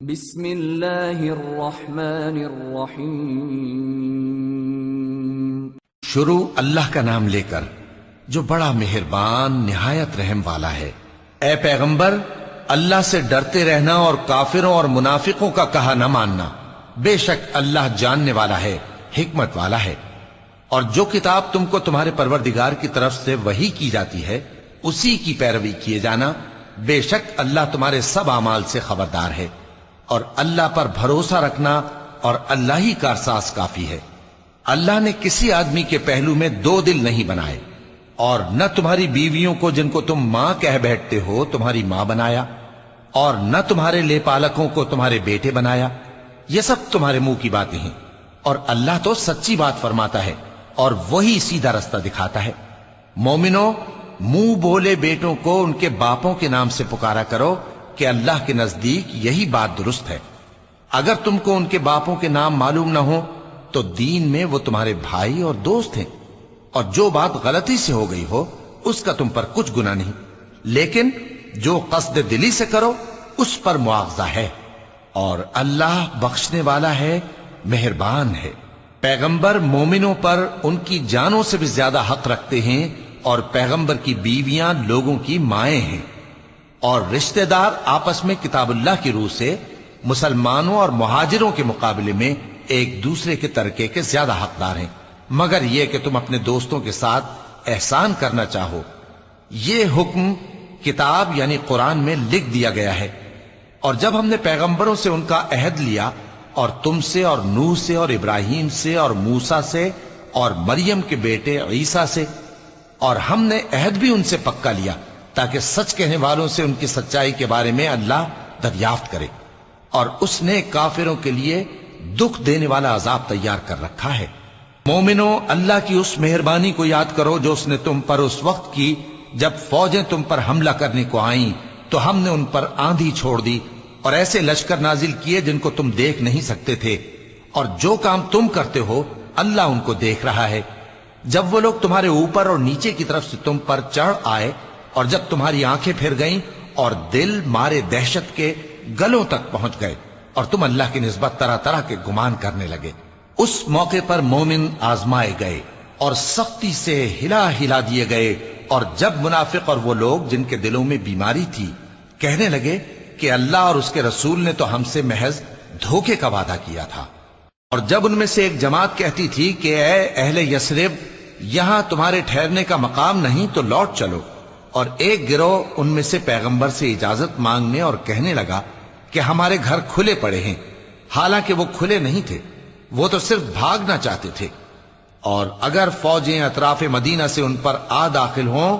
بسم اللہ الرحمن الرحیم۔ شروع اللہ کا نام لے کر جو بڑا مہربان نہایت رحم والا ہے۔ اے پیغمبر، اللہ سے ڈرتے رہنا اور کافروں اور منافقوں کا کہا نہ ماننا۔ بے شک اللہ جاننے والا ہے، حکمت والا ہے۔ اور جو کتاب تم کو تمہارے پروردگار کی طرف سے وحی کی جاتی ہے اسی کی پیروی کیے جانا۔ بے شک اللہ تمہارے سب اعمال سے خبردار ہے، اور اللہ پر بھروسہ رکھنا اور اللہ ہی کارساز کافی ہے۔ اللہ نے کسی آدمی کے پہلو میں دو دل نہیں بنائے، اور نہ تمہاری بیویوں کو جن کو تم ماں کہہ بیٹھتے ہو تمہاری ماں بنایا، اور نہ تمہارے لے پالکوں کو تمہارے بیٹے بنایا۔ یہ سب تمہارے منہ کی باتیں ہیں، اور اللہ تو سچی بات فرماتا ہے اور وہی سیدھا رستہ دکھاتا ہے۔ مومنو، منہ بولے بیٹوں کو ان کے باپوں کے نام سے پکارا کرو کہ اللہ کے نزدیک یہی بات درست ہے۔ اگر تم کو ان کے باپوں کے نام معلوم نہ ہو تو دین میں وہ تمہارے بھائی اور دوست ہیں، اور جو بات غلطی سے ہو گئی ہو اس کا تم پر کچھ گناہ نہیں، لیکن جو قصد دلی سے کرو اس پر مواخذہ ہے، اور اللہ بخشنے والا ہے، مہربان ہے۔ پیغمبر مومنوں پر ان کی جانوں سے بھی زیادہ حق رکھتے ہیں، اور پیغمبر کی بیویاں لوگوں کی مائیں ہیں، اور رشتہ دار آپس میں کتاب اللہ کی روح سے مسلمانوں اور مہاجروں کے مقابلے میں ایک دوسرے کے ترکے کے زیادہ حقدار ہیں، مگر یہ کہ تم اپنے دوستوں کے ساتھ احسان کرنا چاہو۔ یہ حکم کتاب یعنی قرآن میں لکھ دیا گیا ہے۔ اور جب ہم نے پیغمبروں سے ان کا عہد لیا، اور تم سے اور نوح سے اور ابراہیم سے اور موسیٰ سے اور مریم کے بیٹے عیسیٰ سے، اور ہم نے عہد بھی ان سے پکا لیا تاکہ سچ کہنے والوں سے ان کی سچائی کے بارے میں اللہ دریافت کرے، اور اس نے کافروں کے لیے دکھ دینے والا عذاب تیار کر رکھا ہے۔ مومنو، اللہ کی اس مہربانی کو یاد کرو جو اس نے تم پر اس وقت کی جب فوجیں تم پر حملہ کرنے کو آئیں تو ہم نے ان پر آندھی چھوڑ دی اور ایسے لشکر نازل کیے جن کو تم دیکھ نہیں سکتے تھے، اور جو کام تم کرتے ہو اللہ ان کو دیکھ رہا ہے۔ جب وہ لوگ تمہارے اوپر اور نیچے کی طرف سے تم پر چڑھ آئے، اور جب تمہاری آنکھیں پھر گئیں اور دل مارے دہشت کے گلوں تک پہنچ گئے، اور تم اللہ کی نسبت طرح طرح کے گمان کرنے لگے، اس موقع پر مومن آزمائے گئے اور سختی سے ہلا ہلا دیے گئے۔ اور جب منافق اور وہ لوگ جن کے دلوں میں بیماری تھی کہنے لگے کہ اللہ اور اس کے رسول نے تو ہم سے محض دھوکے کا وعدہ کیا تھا، اور جب ان میں سے ایک جماعت کہتی تھی کہ اے اہل یثرب، یہاں تمہارے ٹھہرنے کا مقام نہیں تو لوٹ چلو، اور ایک گروہ ان میں سے پیغمبر سے اجازت مانگنے اور کہنے لگا کہ ہمارے گھر کھلے پڑے ہیں، حالانکہ وہ کھلے نہیں تھے، وہ تو صرف بھاگنا چاہتے تھے۔ اور اگر فوجیں اطراف مدینہ سے ان پر آ داخل ہوں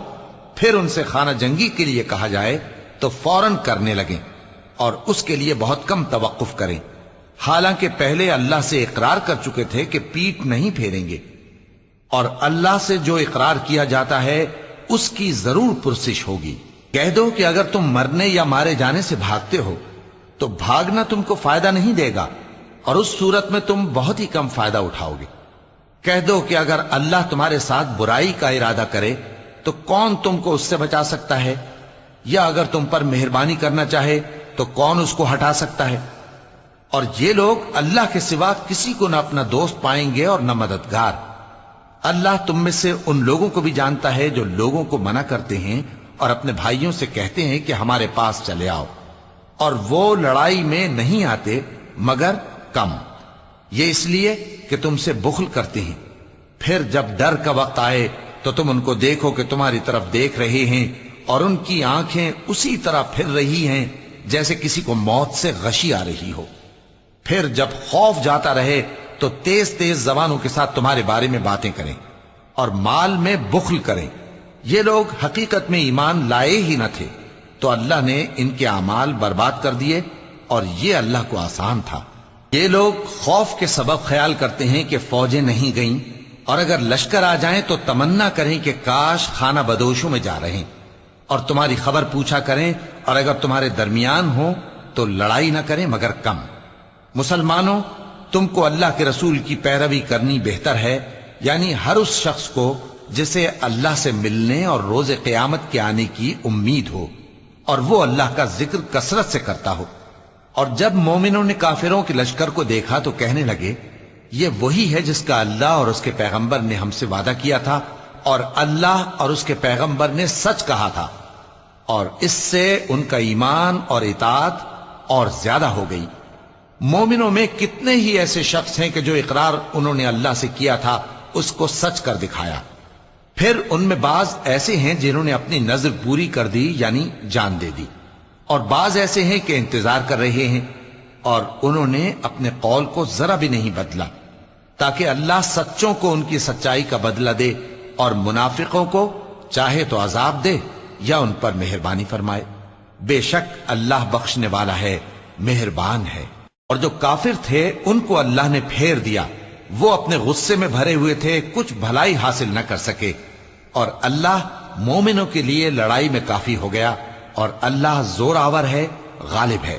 پھر ان سے خانہ جنگی کے لیے کہا جائے تو فوراً کرنے لگیں، اور اس کے لیے بہت کم توقف کریں، حالانکہ پہلے اللہ سے اقرار کر چکے تھے کہ پیٹھ نہیں پھیریں گے، اور اللہ سے جو اقرار کیا جاتا ہے اس کی ضرور پرسش ہوگی۔ کہہ دو کہ اگر تم مرنے یا مارے جانے سے بھاگتے ہو تو بھاگنا تم کو فائدہ نہیں دے گا، اور اس صورت میں تم بہت ہی کم فائدہ اٹھاؤ گے۔ کہہ دو کہ اگر اللہ تمہارے ساتھ برائی کا ارادہ کرے تو کون تم کو اس سے بچا سکتا ہے، یا اگر تم پر مہربانی کرنا چاہے تو کون اس کو ہٹا سکتا ہے۔ اور یہ لوگ اللہ کے سوا کسی کو نہ اپنا دوست پائیں گے اور نہ مددگار۔ اللہ تم میں سے ان لوگوں کو بھی جانتا ہے جو لوگوں کو منع کرتے ہیں اور اپنے بھائیوں سے کہتے ہیں کہ ہمارے پاس چلے آؤ، اور وہ لڑائی میں نہیں آتے مگر کم، یہ اس لیے کہ تم سے بخل کرتے ہیں۔ پھر جب ڈر کا وقت آئے تو تم ان کو دیکھو کہ تمہاری طرف دیکھ رہے ہیں، اور ان کی آنکھیں اسی طرح پھر رہی ہیں جیسے کسی کو موت سے غشی آ رہی ہو۔ پھر جب خوف جاتا رہے تو تیز تیز زبانوں کے ساتھ تمہارے بارے میں باتیں کریں اور مال میں بخل کریں۔ یہ لوگ حقیقت میں ایمان لائے ہی نہ تھے، تو اللہ نے ان کے اعمال برباد کر دیے، اور یہ اللہ کو آسان تھا۔ یہ لوگ خوف کے سبب خیال کرتے ہیں کہ فوجیں نہیں گئیں، اور اگر لشکر آ جائیں تو تمنا کریں کہ کاش خانہ بدوشوں میں جا رہے، اور تمہاری خبر پوچھا کریں، اور اگر تمہارے درمیان ہو تو لڑائی نہ کریں مگر کم۔ مسلمانوں، تم کو اللہ کے رسول کی پیروی کرنی بہتر ہے، یعنی ہر اس شخص کو جسے اللہ سے ملنے اور روز قیامت کے آنے کی امید ہو، اور وہ اللہ کا ذکر کثرت سے کرتا ہو، اور جب مومنوں نے کافروں کے لشکر کو دیکھا تو کہنے لگے یہ وہی ہے جس کا اللہ اور اس کے پیغمبر نے ہم سے وعدہ کیا تھا، اور اللہ اور اس کے پیغمبر نے سچ کہا تھا، اور اس سے ان کا ایمان اور اطاعت اور زیادہ ہو گئی۔ مومنوں میں کتنے ہی ایسے شخص ہیں کہ جو اقرار انہوں نے اللہ سے کیا تھا اس کو سچ کر دکھایا۔ پھر ان میں بعض ایسے ہیں جنہوں نے اپنی نظر پوری کر دی، یعنی جان دے دی، اور بعض ایسے ہیں کہ انتظار کر رہے ہیں، اور انہوں نے اپنے قول کو ذرا بھی نہیں بدلا، تاکہ اللہ سچوں کو ان کی سچائی کا بدلہ دے اور منافقوں کو چاہے تو عذاب دے یا ان پر مہربانی فرمائے۔ بے شک اللہ بخشنے والا ہے، مہربان ہے۔ اور جو کافر تھے ان کو اللہ نے پھیر دیا، وہ اپنے غصے میں بھرے ہوئے تھے، کچھ بھلائی حاصل نہ کر سکے، اور اللہ مومنوں کے لیے لڑائی میں کافی ہو گیا، اور اللہ زور آور ہے، غالب ہے۔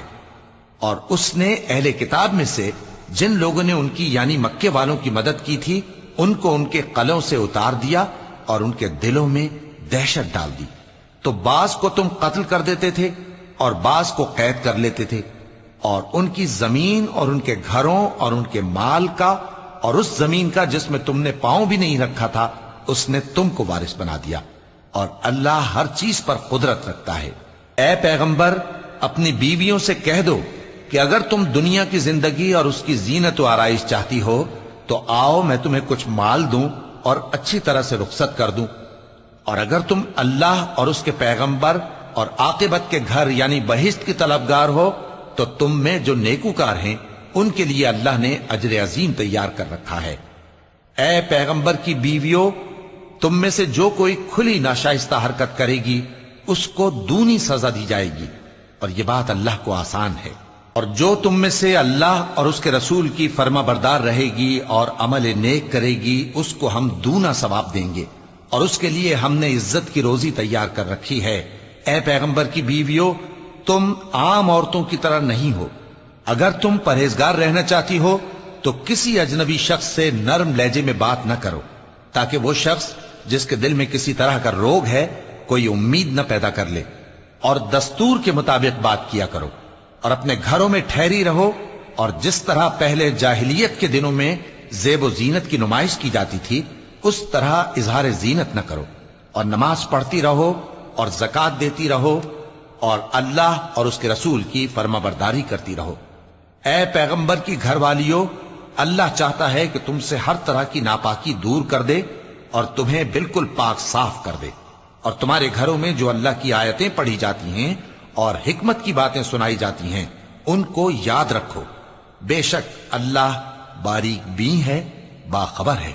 اور اس نے اہل کتاب میں سے جن لوگوں نے ان کی یعنی مکے والوں کی مدد کی تھی ان کو ان کے قلعوں سے اتار دیا اور ان کے دلوں میں دہشت ڈال دی، تو بعض کو تم قتل کر دیتے تھے اور بعض کو قید کر لیتے تھے، اور ان کی زمین اور ان کے گھروں اور ان کے مال کا اور اس زمین کا جس میں تم نے پاؤں بھی نہیں رکھا تھا اس نے تم کو وارث بنا دیا، اور اللہ ہر چیز پر قدرت رکھتا ہے۔ اے پیغمبر اپنی بیویوں سے کہہ دو کہ اگر تم دنیا کی زندگی اور اس کی زینت و آرائش چاہتی ہو تو آؤ میں تمہیں کچھ مال دوں اور اچھی طرح سے رخصت کر دوں، اور اگر تم اللہ اور اس کے پیغمبر اور عاقبت کے گھر یعنی بہشت کی طلبگار ہو تو تم میں جو نیکوکار ہیں ان کے لیے اللہ نے اجر عظیم تیار کر رکھا ہے۔ اے پیغمبر کی بیویوں، تم میں سے جو کوئی کھلی ناشائستہ حرکت کرے گی اس کو دونی سزا دی جائے گی، اور یہ بات اللہ کو آسان ہے۔ اور جو تم میں سے اللہ اور اس کے رسول کی فرما بردار رہے گی اور عمل نیک کرے گی اس کو ہم دونا ثواب دیں گے، اور اس کے لیے ہم نے عزت کی روزی تیار کر رکھی ہے۔ اے پیغمبر کی بیویوں، تم عام عورتوں کی طرح نہیں ہو، اگر تم پرہیزگار رہنا چاہتی ہو تو کسی اجنبی شخص سے نرم لہجے میں بات نہ کرو، تاکہ وہ شخص جس کے دل میں کسی طرح کا روگ ہے کوئی امید نہ پیدا کر لے، اور دستور کے مطابق بات کیا کرو، اور اپنے گھروں میں ٹھہری رہو، اور جس طرح پہلے جاہلیت کے دنوں میں زیب و زینت کی نمائش کی جاتی تھی اس طرح اظہار زینت نہ کرو، اور نماز پڑھتی رہو اور زکوٰۃ دیتی رہو، اور اللہ اور اس کے رسول کی فرما برداری کرتی رہو۔ اے پیغمبر کی گھر والیوں، اللہ چاہتا ہے کہ تم سے ہر طرح کی ناپاکی دور کر دے اور تمہیں بالکل پاک صاف کر دے، اور تمہارے گھروں میں جو اللہ کی آیتیں پڑھی جاتی ہیں اور حکمت کی باتیں سنائی جاتی ہیں ان کو یاد رکھو، بے شک اللہ باریک بین ہے، باخبر ہے۔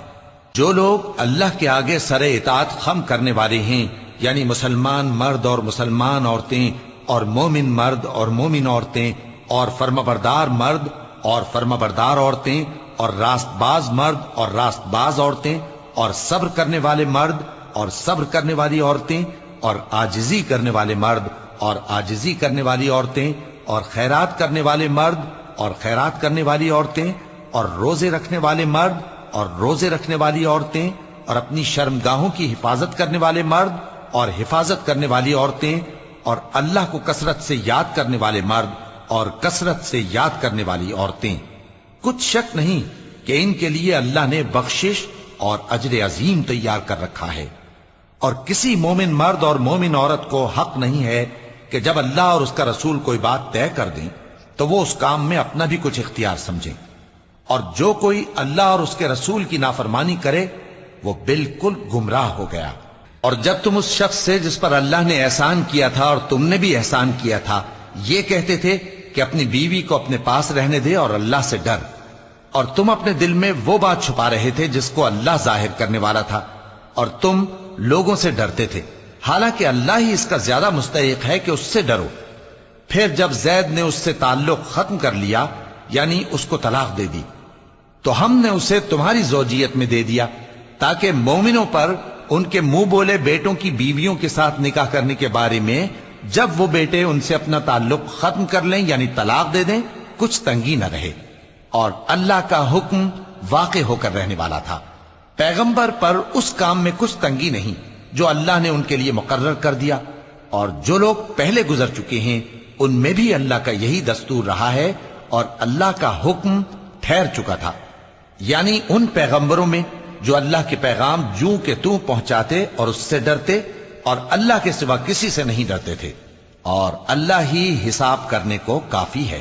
جو لوگ اللہ کے آگے سر اطاعت خم کرنے والے ہیں یعنی مسلمان مرد اور مسلمان عورتیں اور مومن مرد اور مومن عورتیں اور فرمانبردار مرد اور فرمانبردار عورتیں اور راست باز مرد اور راست باز عورتیں اور صبر کرنے والے مرد اور صبر کرنے والی عورتیں اور عاجزی کرنے والے مرد اور عاجزی کرنے والی عورتیں اور خیرات کرنے والے مرد اور خیرات کرنے والی عورتیں اور روزے رکھنے والے مرد اور روزے رکھنے والی عورتیں اور اپنی شرمگاہوں کی حفاظت کرنے والے مرد اور حفاظت کرنے والی عورتیں اور اللہ کو کثرت سے یاد کرنے والے مرد اور کثرت سے یاد کرنے والی عورتیں۔ کچھ شک نہیں کہ ان کے لیے اللہ نے بخشش اور اجر عظیم تیار کر رکھا ہے، اور کسی مومن مرد اور مومن عورت کو حق نہیں ہے کہ جب اللہ اور اس کا رسول کوئی بات طے کر دیں تو وہ اس کام میں اپنا بھی کچھ اختیار سمجھیں، اور جو کوئی اللہ اور اس کے رسول کی نافرمانی کرے وہ بالکل گمراہ ہو گیا۔ اور جب تم اس شخص سے جس پر اللہ نے احسان کیا تھا اور تم نے بھی احسان کیا تھا یہ کہتے تھے کہ اپنی بیوی کو اپنے پاس رہنے دے اور اللہ سے ڈر، اور تم اپنے دل میں وہ بات چھپا رہے تھے جس کو اللہ ظاہر کرنے والا تھا، اور تم لوگوں سے ڈرتے تھے، حالانکہ اللہ ہی اس کا زیادہ مستحق ہے کہ اس سے ڈرو۔ پھر جب زید نے اس سے تعلق ختم کر لیا یعنی اس کو طلاق دے دی تو ہم نے اسے تمہاری زوجیت میں دے دیا تاکہ مومنوں پر ان کے منہ بولے بیٹوں کی بیویوں کے ساتھ نکاح کرنے کے بارے میں جب وہ بیٹے ان سے اپنا تعلق ختم کر لیں یعنی طلاق دے دیں کچھ تنگی نہ رہے، اور اللہ کا حکم واقع ہو کر رہنے والا تھا۔ پیغمبر پر اس کام میں کچھ تنگی نہیں جو اللہ نے ان کے لیے مقرر کر دیا، اور جو لوگ پہلے گزر چکے ہیں ان میں بھی اللہ کا یہی دستور رہا ہے اور اللہ کا حکم ٹھہر چکا تھا، یعنی ان پیغمبروں میں جو اللہ کے پیغام جوں کہ توں پہنچاتے اور اس سے ڈرتے اور اللہ کے سوا کسی سے نہیں ڈرتے تھے، اور اللہ ہی حساب کرنے کو کافی ہے۔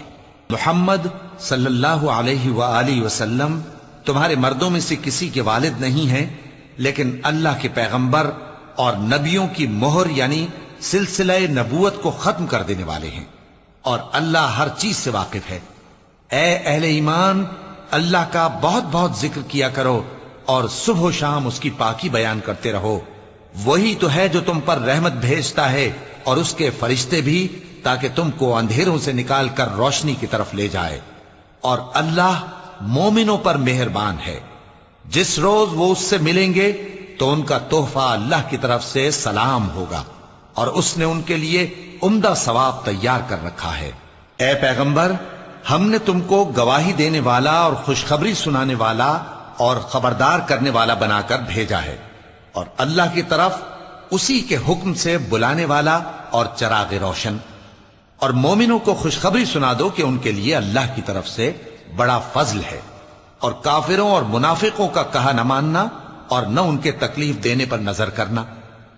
محمد صلی اللہ علیہ وآلہ وسلم تمہارے مردوں میں سے کسی کے والد نہیں ہیں، لیکن اللہ کے پیغمبر اور نبیوں کی مہر یعنی سلسلہ نبوت کو ختم کر دینے والے ہیں، اور اللہ ہر چیز سے واقف ہے۔ اے اہل ایمان، اللہ کا بہت بہت ذکر کیا کرو اور صبح و شام اس کی پاکی بیان کرتے رہو، وہی تو ہے جو تم پر رحمت بھیجتا ہے اور اس کے فرشتے بھی، تاکہ تم کو اندھیروں سے نکال کر روشنی کی طرف لے جائے، اور اللہ مومنوں پر مہربان ہے۔ جس روز وہ اس سے ملیں گے تو ان کا تحفہ اللہ کی طرف سے سلام ہوگا، اور اس نے ان کے لیے عمدہ ثواب تیار کر رکھا ہے۔ اے پیغمبر، ہم نے تم کو گواہی دینے والا اور خوشخبری سنانے والا اور خبردار کرنے والا بنا کر بھیجا ہے، اور اللہ کی طرف اسی کے حکم سے بلانے والا اور چراغ روشن۔ اور مومنوں کو خوشخبری سنا دو کہ ان کے لیے اللہ کی طرف سے بڑا فضل ہے، اور کافروں اور منافقوں کا کہا نہ ماننا اور نہ ان کے تکلیف دینے پر نظر کرنا،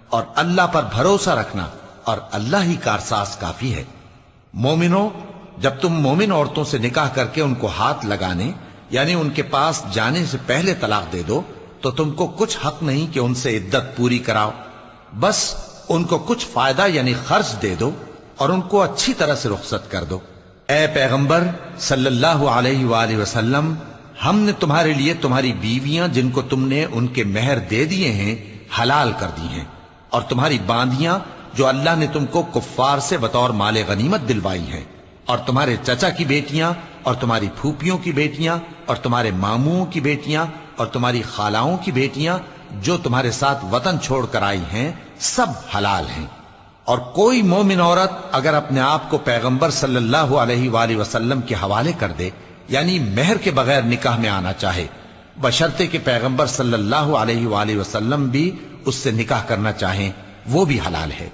اور اللہ پر بھروسہ رکھنا، اور اللہ ہی کارساز کافی ہے۔ مومنوں، جب تم مومن عورتوں سے نکاح کر کے ان کو ہاتھ لگانے یعنی ان کے پاس جانے سے پہلے طلاق دے دو تو تم کو کچھ حق نہیں کہ ان سے عدت پوری کراؤ، بس ان کو کچھ فائدہ یعنی خرچ دے دو اور ان کو اچھی طرح سے رخصت کر دو۔ اے پیغمبر صلی اللہ علیہ وآلہ وسلم، ہم نے تمہارے لیے تمہاری بیویاں جن کو تم نے ان کے مہر دے دیے ہیں حلال کر دی ہیں، اور تمہاری باندیاں جو اللہ نے تم کو کفار سے بطور مال غنیمت دلوائی ہیں، اور تمہارے چچا کی بیٹیاں اور تمہاری پھوپھیوں کی بیٹیاں اور تمہارے ماموں کی بیٹیاں اور تمہاری خالاؤں کی بیٹیاں جو تمہارے ساتھ وطن چھوڑ کر آئی ہیں، سب حلال ہیں۔ اور کوئی مومن عورت اگر اپنے آپ کو پیغمبر صلی اللہ علیہ وآلہ وسلم کے حوالے کر دے یعنی مہر کے بغیر نکاح میں آنا چاہے، بشرطے کہ پیغمبر صلی اللہ علیہ وآلہ وسلم بھی اس سے نکاح کرنا چاہیں، وہ بھی حلال ہے۔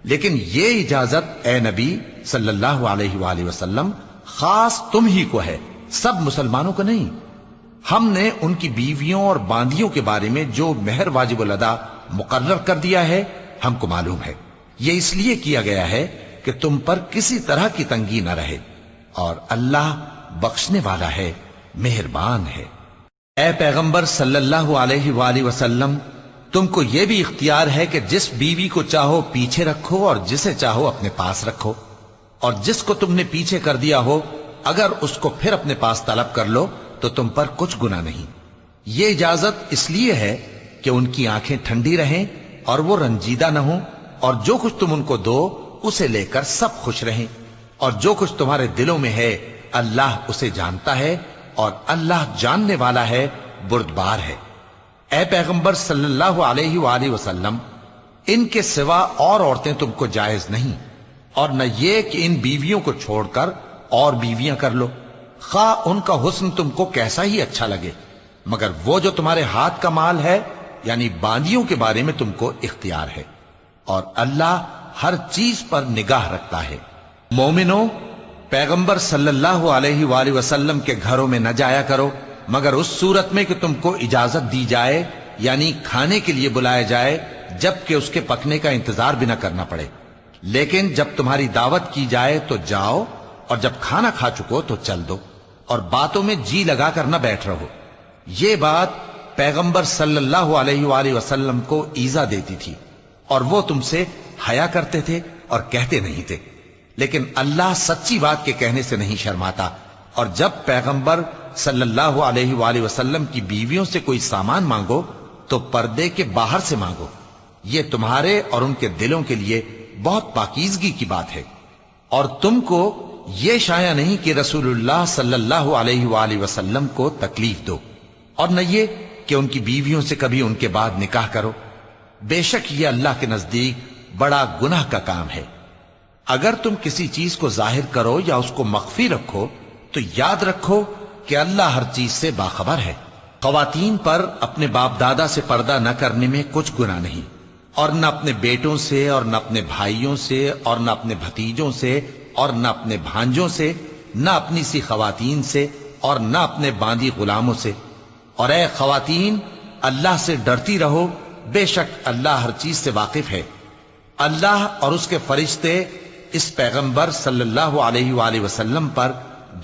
لیکن یہ اجازت اے نبی صلی اللہ علیہ وآلہ وسلم خاص تم ہی کو ہے، سب مسلمانوں کو نہیں۔ ہم نے ان کی بیویوں اور باندیوں کے بارے میں جو مہر واجب الادا مقرر کر دیا ہے ہم کو معلوم ہے، یہ اس لیے کیا گیا ہے کہ تم پر کسی طرح کی تنگی نہ رہے، اور اللہ بخشنے والا ہے، مہربان ہے۔ اے پیغمبر صلی اللہ علیہ وآلہ وسلم، تم کو یہ بھی اختیار ہے کہ جس بیوی کو چاہو پیچھے رکھو اور جسے چاہو اپنے پاس رکھو، اور جس کو تم نے پیچھے کر دیا ہو اگر اس کو پھر اپنے پاس طلب کر لو تو تم پر کچھ گناہ نہیں۔ یہ اجازت اس لیے ہے کہ ان کی آنکھیں ٹھنڈی رہیں اور وہ رنجیدہ نہ ہوں، اور جو کچھ تم ان کو دو اسے لے کر سب خوش رہیں، اور جو کچھ تمہارے دلوں میں ہے اللہ اسے جانتا ہے، اور اللہ جاننے والا ہے، بردبار ہے۔ اے پیغمبر صلی اللہ علیہ وآلہ وسلم، ان کے سوا اور عورتیں تم کو جائز نہیں، اور نہ یہ کہ ان بیویوں کو چھوڑ کر اور بیویاں کر لو، خواہ ان کا حسن تم کو کیسا ہی اچھا لگے، مگر وہ جو تمہارے ہاتھ کا مال ہے یعنی باندیوں کے بارے میں تم کو اختیار ہے، اور اللہ ہر چیز پر نگاہ رکھتا ہے۔ مومنوں، پیغمبر صلی اللہ علیہ وآلہ وسلم کے گھروں میں نہ جایا کرو مگر اس صورت میں کہ تم کو اجازت دی جائے یعنی کھانے کے لیے بلایا جائے، جبکہ اس کے پکنے کا انتظار بھی نہ کرنا پڑے۔ لیکن جب تمہاری دعوت کی جائے تو جاؤ، اور جب کھانا کھا چکو تو چل دو، اور باتوں میں جی لگا کر نہ بیٹھ رہو۔ یہ بات پیغمبر صلی اللہ علیہ وآلہ وسلم کو ایذا دیتی تھی، اور وہ تم سے حیا کرتے تھے اور کہتے نہیں تھے، لیکن اللہ سچی بات کے کہنے سے نہیں شرماتا۔ اور جب پیغمبر صلی اللہ علیہ وآلہ وسلم کی بیویوں سے کوئی سامان مانگو تو پردے کے باہر سے مانگو، یہ تمہارے اور ان کے دلوں کے لیے بہت پاکیزگی کی بات ہے۔ اور تم کو یہ شایع نہیں کہ رسول اللہ صلی اللہ علیہ وآلہ وسلم کو تکلیف دو، اور نہ یہ کہ ان کی بیویوں سے کبھی ان کے بعد نکاح کرو، بے شک یہ اللہ کے نزدیک بڑا گناہ کا کام ہے۔ اگر تم کسی چیز کو ظاہر کرو یا اس کو مخفی رکھو تو یاد رکھو کہ اللہ ہر چیز سے باخبر ہے۔ خواتین پر اپنے باپ دادا سے پردہ نہ کرنے میں کچھ گناہ نہیں، اور نہ اپنے بیٹوں سے اور نہ اپنے بھائیوں سے اور نہ اپنے بھتیجوں سے اور نہ اپنے بھانجوں سے، نہ اپنی سی خواتین سے، اور نہ اپنے باندی غلاموں سے۔ اور اے خواتین، اللہ سے ڈرتی رہو، بے شک اللہ ہر چیز سے واقف ہے۔ اللہ اور اس کے فرشتے اس پیغمبر صلی اللہ علیہ وآلہ وسلم پر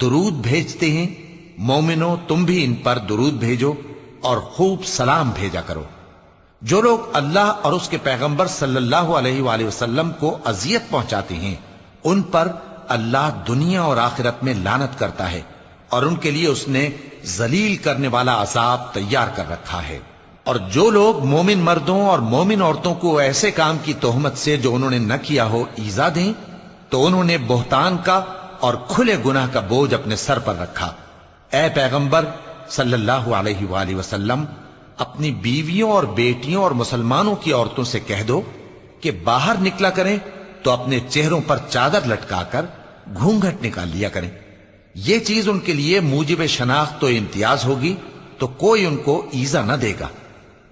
درود بھیجتے ہیں۔ مومنو، تم بھی ان پر درود بھیجو اور خوب سلام بھیجا کرو۔ جو لوگ اللہ اور اس کے پیغمبر صلی اللہ علیہ وآلہ وسلم کو اذیت پہنچاتے ہیں، ان پر اللہ دنیا اور آخرت میں لعنت کرتا ہے، اور ان کے لیے اس نے ذلیل کرنے والا عذاب تیار کر رکھا ہے۔ اور جو لوگ مومن مردوں اور مومن عورتوں کو ایسے کام کی تہمت سے جو انہوں نے نہ کیا ہو ایذا دیں، تو انہوں نے بہتان کا اور کھلے گناہ کا بوجھ اپنے سر پر رکھا۔ اے پیغمبر صلی اللہ علیہ وآلہ وسلم، اپنی بیویوں اور بیٹیوں اور مسلمانوں کی عورتوں سے کہہ دو کہ باہر نکلا کریں تو اپنے چہروں پر چادر لٹکا کر گھونگھٹ نکال لیا کریں۔ یہ چیز ان کے لیے موجب شناخت و امتیاز ہوگی، تو کوئی ان کو ایذا نہ دے گا،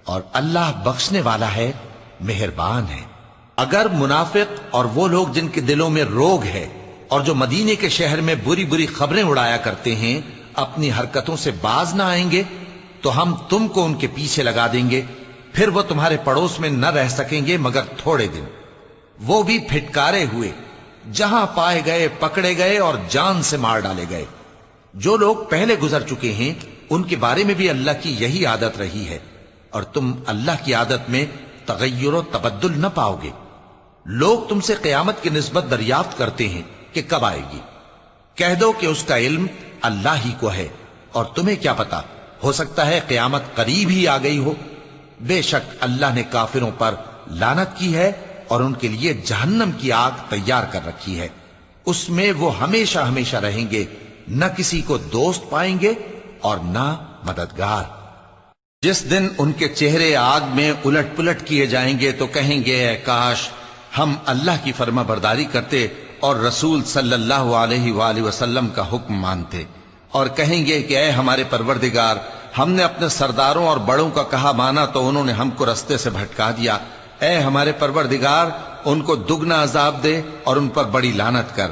اور اللہ بخشنے والا ہے، مہربان ہے۔ اگر منافق اور وہ لوگ جن کے دلوں میں روگ ہے اور جو مدینے کے شہر میں بری بری خبریں اڑایا کرتے ہیں اپنی حرکتوں سے باز نہ آئیں گے تو ہم تم کو ان کے پیچھے لگا دیں گے، پھر وہ تمہارے پڑوس میں نہ رہ سکیں گے مگر تھوڑے دن، وہ بھی پھٹکارے ہوئے، جہاں پائے گئے پکڑے گئے اور جان سے مار ڈالے گئے۔ جو لوگ پہلے گزر چکے ہیں ان کے بارے میں بھی اللہ کی یہی عادت رہی ہے، اور تم اللہ کی عادت میں تغیر و تبدل نہ پاؤ گے۔ لوگ تم سے قیامت کی نسبت دریافت کرتے ہیں کہ کب آئے گی، کہہ دو کہ اس کا علم اللہ ہی کو ہے، اور تمہیں کیا پتا، ہو سکتا ہے قیامت قریب ہی آ گئی ہو۔ بے شک اللہ نے کافروں پر لعنت کی ہے اور ان کے لیے جہنم کی آگ تیار کر رکھی ہے، اس میں وہ ہمیشہ ہمیشہ رہیں گے، نہ کسی کو دوست پائیں گے اور نہ مددگار۔ جس دن ان کے چہرے آگ میں الٹ پلٹ کیے جائیں گے تو کہیں گے اے کاش ہم اللہ کی فرما برداری کرتے اور رسول صلی اللہ علیہ وآلہ وسلم کا حکم مانتے، اور کہیں گے کہ اے ہمارے پروردگار، ہم نے اپنے سرداروں اور بڑوں کا کہا مانا تو انہوں نے ہم کو رستے سے بھٹکا دیا۔ اے ہمارے پروردگار، ان کو دگنا عذاب دے اور ان پر بڑی لعنت کر۔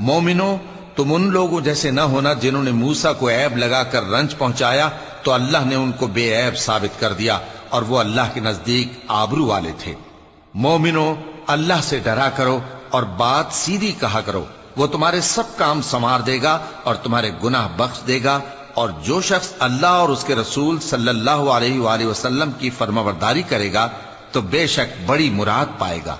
مومنو، تم ان لوگوں جیسے نہ ہونا جنہوں نے موسیٰ کو عیب لگا کر رنج پہنچایا تو اللہ نے ان کو بے عیب ثابت کر دیا، اور وہ اللہ کے نزدیک آبرو والے تھے۔ مومنو، اللہ سے ڈرا کرو اور بات سیدھی کہا کرو، وہ تمہارے سب کام سنوار دے گا اور تمہارے گناہ بخش دے گا، اور جو شخص اللہ اور اس کے رسول صلی اللہ علیہ وآلہ وسلم کی فرمانبرداری کرے گا تو بے شک بڑی مراد پائے گا۔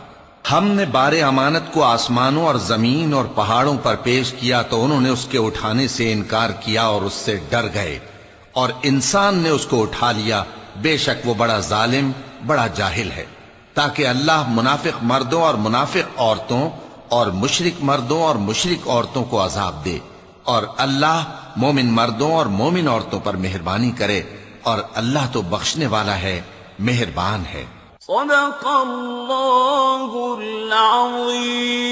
ہم نے بار امانت کو آسمانوں اور زمین اور پہاڑوں پر پیش کیا تو انہوں نے اس کے اٹھانے سے انکار کیا اور اس سے ڈر گئے، اور انسان نے اس کو اٹھا لیا، بے شک وہ بڑا ظالم، بڑا جاہل ہے۔ تاکہ اللہ منافق مردوں اور منافق عورتوں اور مشرک مردوں اور مشرک عورتوں کو عذاب دے، اور اللہ مومن مردوں اور مومن عورتوں پر مہربانی کرے، اور اللہ تو بخشنے والا ہے، مہربان ہے۔ صدق اللہ العظیم۔